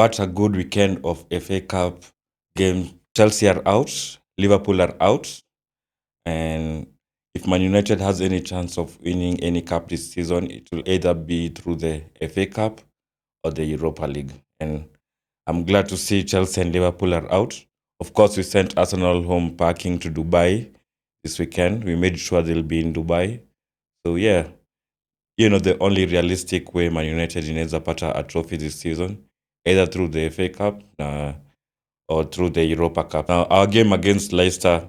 What a good weekend of FA Cup games. Chelsea are out, Liverpool are out, and if Man United has any chance of winning any cup this season, it will either be through the FA Cup or the Europa League. And I'm glad to see Chelsea and Liverpool are out. Of course, we sent Arsenal home packing to Dubai this weekend. We made sure they'll be in Dubai. So yeah, the only realistic way Man United inaweza pata a trophy this season, either through the FA Cup or through the Europa Cup. Now, our game against Leicester,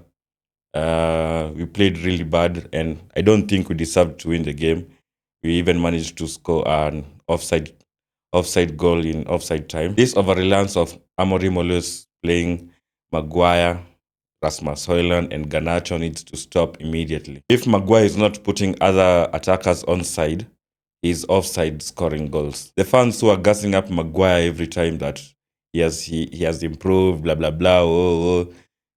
we played really bad, and I don't think we deserved to win the game. We even managed to score an offside goal in offside time. This over-reliance of Amorim always playing Maguire, Rasmus Højlund, and Garnacho needs to stop immediately. If Maguire is not putting other attackers on side, he's offside scoring goals. The fans who are gassing up Maguire every time that he has improved, blah blah blah.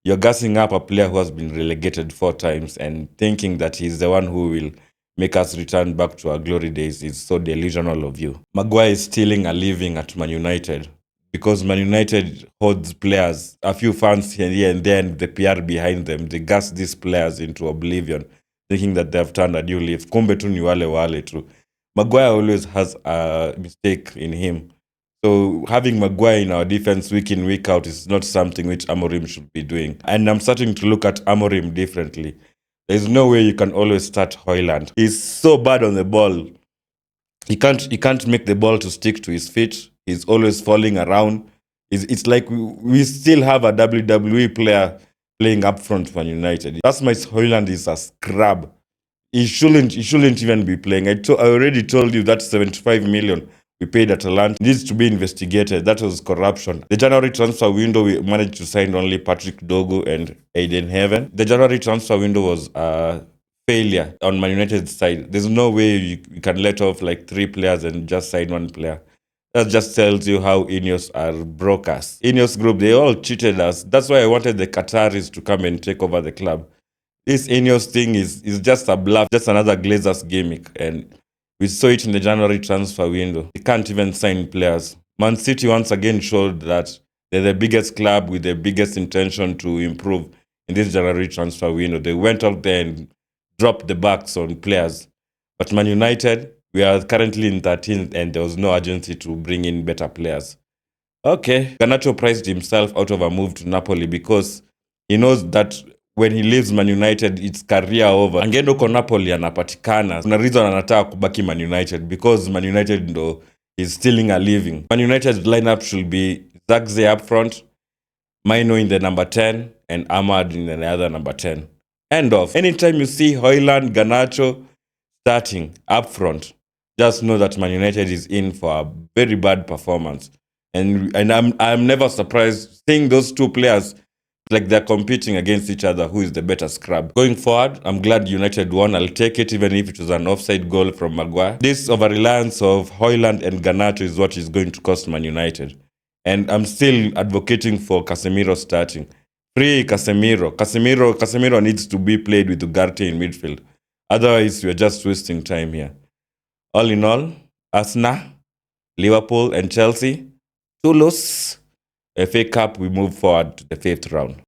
You're gassing up a player who has been relegated 4 times and thinking that he's the one who will make us return back to our glory days is so delusional of you. Maguire is stealing a living at Man United because Man United holds players, a few fans here and there, and the PR behind them. They gas these players into oblivion, thinking that they have turned a new leaf. Kumbe tu ni wale tu. Maguire always has a mistake in him. So having Maguire in our defense week in, week out is not something which Amorim should be doing. And I'm starting to look at Amorim differently. There's no way you can always start Højlund. He's so bad on the ball. He can't make the ball to stick to his feet. He's always falling around. It's like we still have a WWE player playing up front for United. That's my Højlund is a scrub. He shouldn't even be playing. I already told you that 75 million we paid Atalanta needs to be investigated. That was corruption. The January transfer window, we managed to sign only Patrick Dogu and Aiden Heaven. The January transfer window was a failure on Man United's side. There's no way you can let off like 3 players and just sign 1 player. That just tells you how Ineos are brokers. Ineos group, they all cheated us. That's why I wanted the Qataris to come and take over the club. This Ineos thing is just a bluff, just another Glazers gimmick. And we saw it in the January transfer window. They can't even sign players. Man City once again showed that they're the biggest club with the biggest intention to improve in this January transfer window. They went out there and dropped the backs on players. But Man United, we are currently in 13th and there was no urgency to bring in better players. Okay, Garnacho priced himself out of a move to Napoli because he knows that when he leaves Man United, it's career over. Angeenda huko Napoli anapatikana. Kuna reason anataka kubaki Man United because Man United ndo is stealing a living. Man United's lineup should be Zagze up front, Maino in the number 10, and Ahmad in the other number 10. End of. Anytime you see Højlund, Garnacho starting up front, just know that Man United is in for a very bad performance. And I'm never surprised seeing those 2 players like they're competing against each other, who is the better scrub. Going forward, I'm glad United won. I'll take it even if it was an offside goal from Maguire. This over-reliance of Højlund and Garnacho is what is going to cost Man United. And I'm still advocating for Casemiro starting. Free Casemiro. Casemiro needs to be played with Ugarte in midfield. Otherwise, we're just wasting time here. All in all, Arsenal, Liverpool and Chelsea, 2 losses. FA Cup, we move forward to the 5th round.